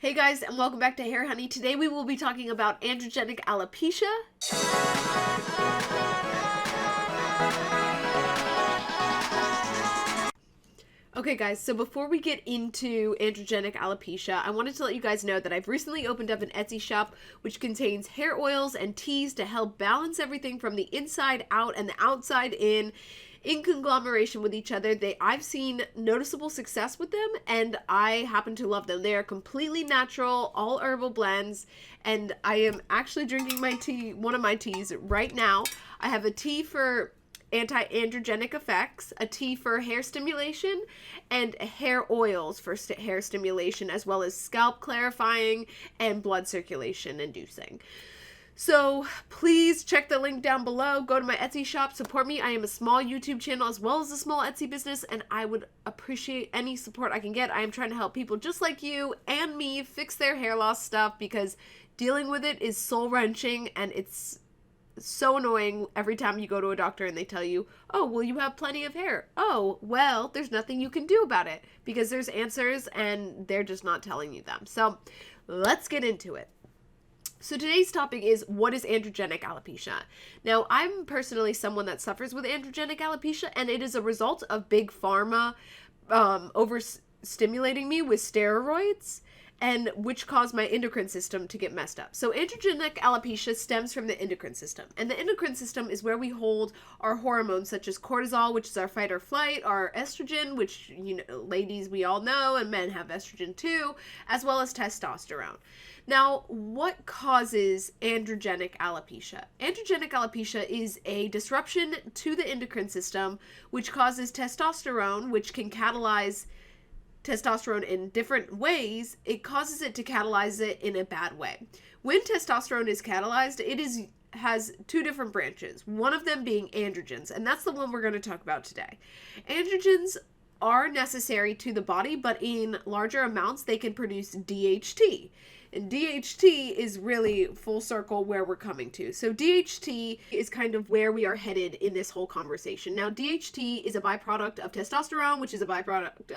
Hey guys, and welcome back to HairHoney. Today we will be talking about androgenic alopecia. Okay guys, so before we get into androgenic alopecia, I wanted to let you guys know that I've recently opened up an Etsy shop which contains hair oils and teas to help balance everything from the inside out and the outside in conglomeration with each other. I've seen noticeable success with them, and I happen to love them. They are completely natural, all herbal blends, and I am actually drinking my tea, one of my teas right now. I have a tea for anti-androgenic effects, a tea for hair stimulation, and hair oils for hair stimulation, as well as scalp clarifying and blood circulation inducing. So please check the link down below. Go to my Etsy shop, support me. I am a small YouTube channel as well as a small Etsy business, and I would appreciate any support I can get. I am trying to help people just like you and me fix their hair loss stuff, because dealing with it is soul-wrenching, and it's so annoying every time you go to a doctor and they tell you, oh, well, you have plenty of hair. Oh, well, there's nothing you can do about it, because there's answers and they're just not telling you them. So let's get into it. So today's topic is, what is androgenic alopecia? Now, I'm personally someone that suffers with androgenic alopecia, and it is a result of big pharma overstimulating me with steroids, and which caused my endocrine system to get messed up. So androgenic alopecia stems from the endocrine system, and the endocrine system is where we hold our hormones such as cortisol, which is our fight or flight, our estrogen, which, you know, ladies, we all know, and men have estrogen too, as well as testosterone. Now, what causes androgenic alopecia? Androgenic alopecia is a disruption to the endocrine system, which causes testosterone, which can catalyze testosterone in different ways. It causes it to catalyze it in a bad way. When testosterone is catalyzed, it has two different branches, one of them being androgens, and that's the one we're going to talk about today. Androgens are necessary to the body, but in larger amounts they can produce DHT. And DHT is really full circle where we're coming to. So DHT is kind of where we are headed in this whole conversation. Now, DHT is a byproduct of testosterone, which is a byproduct,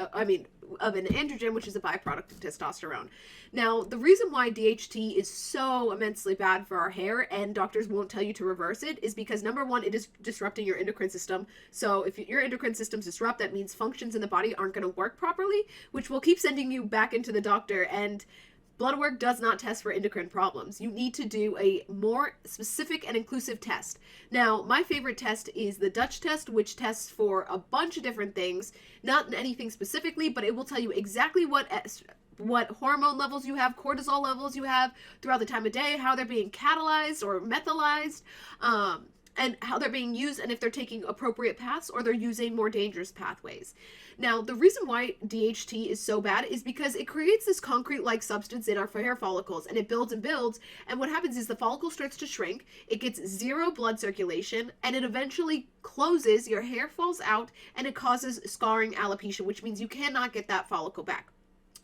of an androgen, which is a byproduct of testosterone. Now, the reason why DHT is so immensely bad for our hair, and doctors won't tell you to reverse it, is because, number one, it is disrupting your endocrine system. So if your endocrine system's disrupt, that means functions in the body aren't going to work properly, which will keep sending you back into the doctor, and blood work does not test for endocrine problems. You need to do a more specific and inclusive test. Now, my favorite test is the Dutch test, which tests for a bunch of different things, not anything specifically, but it will tell you exactly what hormone levels you have, cortisol levels you have throughout the time of day, how they're being catalyzed or methylized, and how they're being used, and if they're taking appropriate paths or they're using more dangerous pathways. Now, the reason why DHT is so bad is because it creates this concrete-like substance in our hair follicles, and it builds and builds, and what happens is the follicle starts to shrink, it gets zero blood circulation, and it eventually closes, your hair falls out, and it causes scarring alopecia, which means you cannot get that follicle back.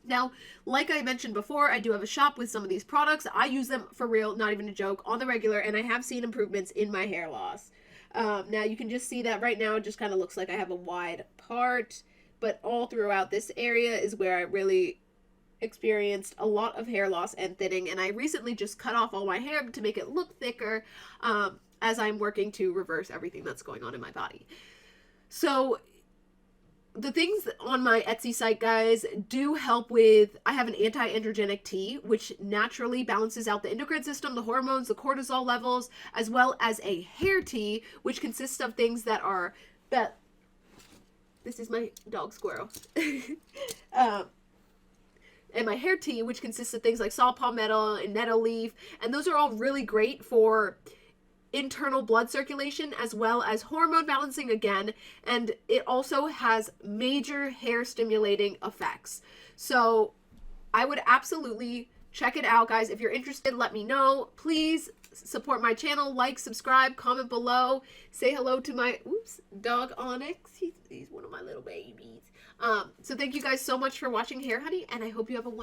Now, like I mentioned before, I do have a shop with some of these products. I use them for real, not even a joke, on the regular, and I have seen improvements in my hair loss. Now, you can just see that right now it just kind of looks like I have a wide part, but all throughout this area is where I really experienced a lot of hair loss and thinning, and I recently just cut off all my hair to make it look thicker, as I'm working to reverse everything that's going on in my body. So the things on my Etsy site, guys, do help with, I have an anti-androgenic tea, which naturally balances out the endocrine system, the hormones, the cortisol levels, as well as a hair tea, which consists of things that are, this is my dog Squirrel. And my hair tea, which consists of things like saw palmetto and nettle leaf, and those are all really great for internal blood circulation as well as hormone balancing again, and it also has major hair stimulating effects. So I would absolutely check it out, guys. If you're interested, let me know. Please support my channel, like, subscribe, comment below, say hello to my dog Onyx. He's one of my little babies. So thank you guys so much for watching HairHoney, and I hope you have a wonderful